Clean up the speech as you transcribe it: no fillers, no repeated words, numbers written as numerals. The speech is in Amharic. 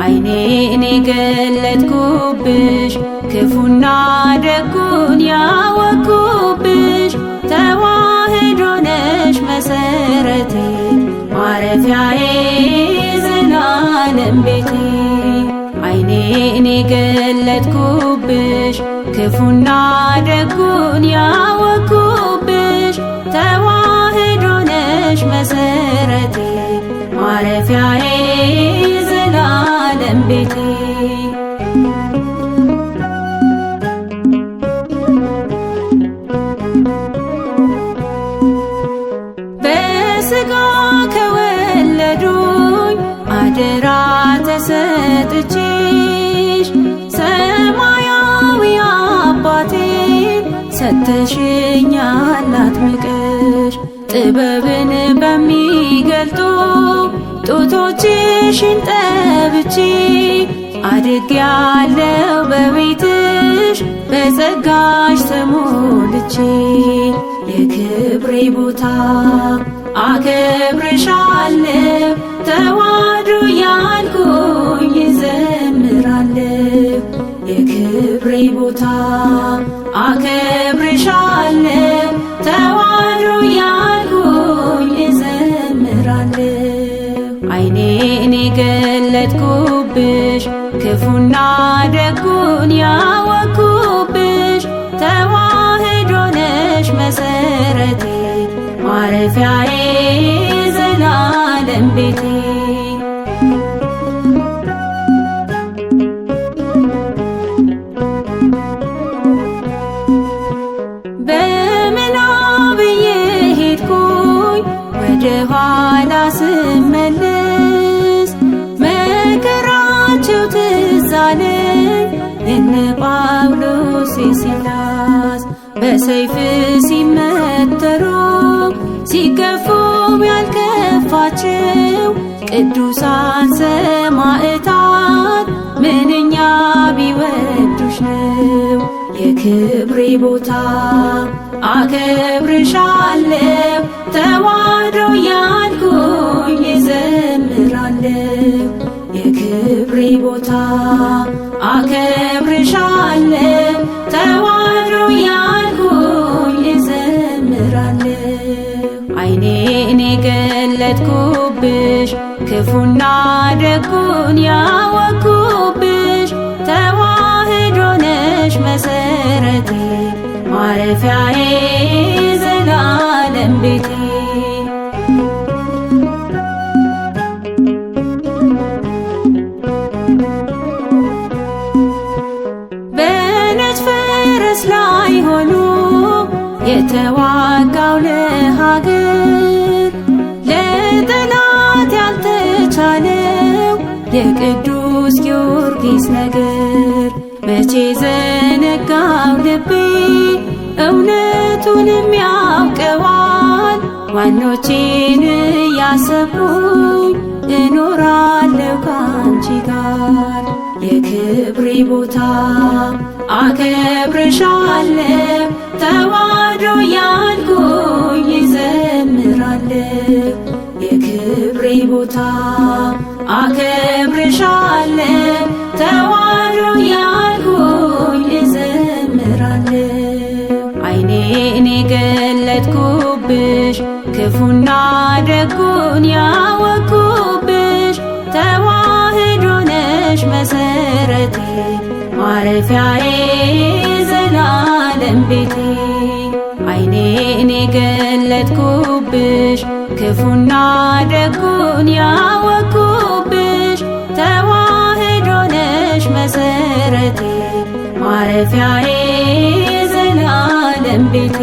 ዓይኔን የገለጥኩብሽ ክፉና ደጉን ያወቅኩብሽ ተዋሕዶ ነሽ መሰረቴ ማረፊያዬ ዘላለም ቤቴ። ዓይኔን የገለጥኩብሽ ክፉና ደጉን ያወቅኩብሽ ተዋሕዶ ነሽ መሰረቴ ማረፊያዬ ዘላለም ቤቴ። በሥጋ ከወለዱኝ አደራ ተሰጥቼሽ ሰማያዊ አባቴን ሰጥተሽኛል አጥምቀሽ ጥበብን በሚገልጡ ጡቶችሽን ጠብቼ አድጌያለሁ በቤትሽ በጸጋሽ ተሞልቼ የክብሬ ቦታ አከብርሻለሁ ተዋሕዶ ያልኩኝ እዘምራለሁ። የክብሬ ቦታ አከብርሻለሁ ተዋሕዶ ያልኩኝ እዘምራለሁ። ዓይኔን የገለጥኩብሽ ክፉና ደጉን ያወቅኩብሽ ተዋሕዶ ነሽ መሰረቴ ማረፊያዬ ዘላለም ቤቴ። በምናብ እየሄድኩኝ ወደ ኋላ ስመለስ መከራቸው ትዝ አለኝ የነ ጳውሎስ የሲላስ በሰይፍ ሲመተሩ ሲገፉም ያልከፋቸው ቅዱሳን ሰማዕታት ምንኛ ቢወዱሽ ነው። የክብሬ ቦታ አከብርሻለሁ ተዋሕዶ ያልኩኝ እዘምራለሁ። የክብሬ ቦታ አከብርሻለሁ ተዋሕዶ ያልኩኝ እዘምራለሁ። ዓይኔን የገለጥኩብሽ ክፉና ደጉን ያወቅኩብሽ ተዋሕዶ ነሽ መሰረቴ ማረፊያዬ ዘላለም ቤቴ። በነጭ ፈረስ ላይ ሆኖ የተዋጋው ለሀገር ለጠላት ያልተቻለው የቅዱስ ጊዮርጊስ ነገር መቼ ዘነጋው ልቤ እውነቱንም ያውቀዋል። ዋኖቼን እያሰብኩኝ እኖራለሁ ካንቺ ጋር። የክብሬ ቦታ አከብርሻለሁ ተዋሕዶ ያልኩኝ እዘምራለሁ። የክብሬ ቦታ አከብርሻለሁ ተዋሕዶ ያልኩኝ እዘምራለሁ። ዓይኔን የገለጥኩብሽ ክፉና ደጉን ያወቅኩብሽ ተዋሕዶ ነሽ መሰረቴ ማረፊያዬ ዘላለም ቤቴ። ዓይኔን የገለጥኩብሽ ክፉና ደጉን ያወቅኩብሽ ተዋሕዶ ነሽ መሰረቴ ማረፊያዬ ዘላለም ቤቴ።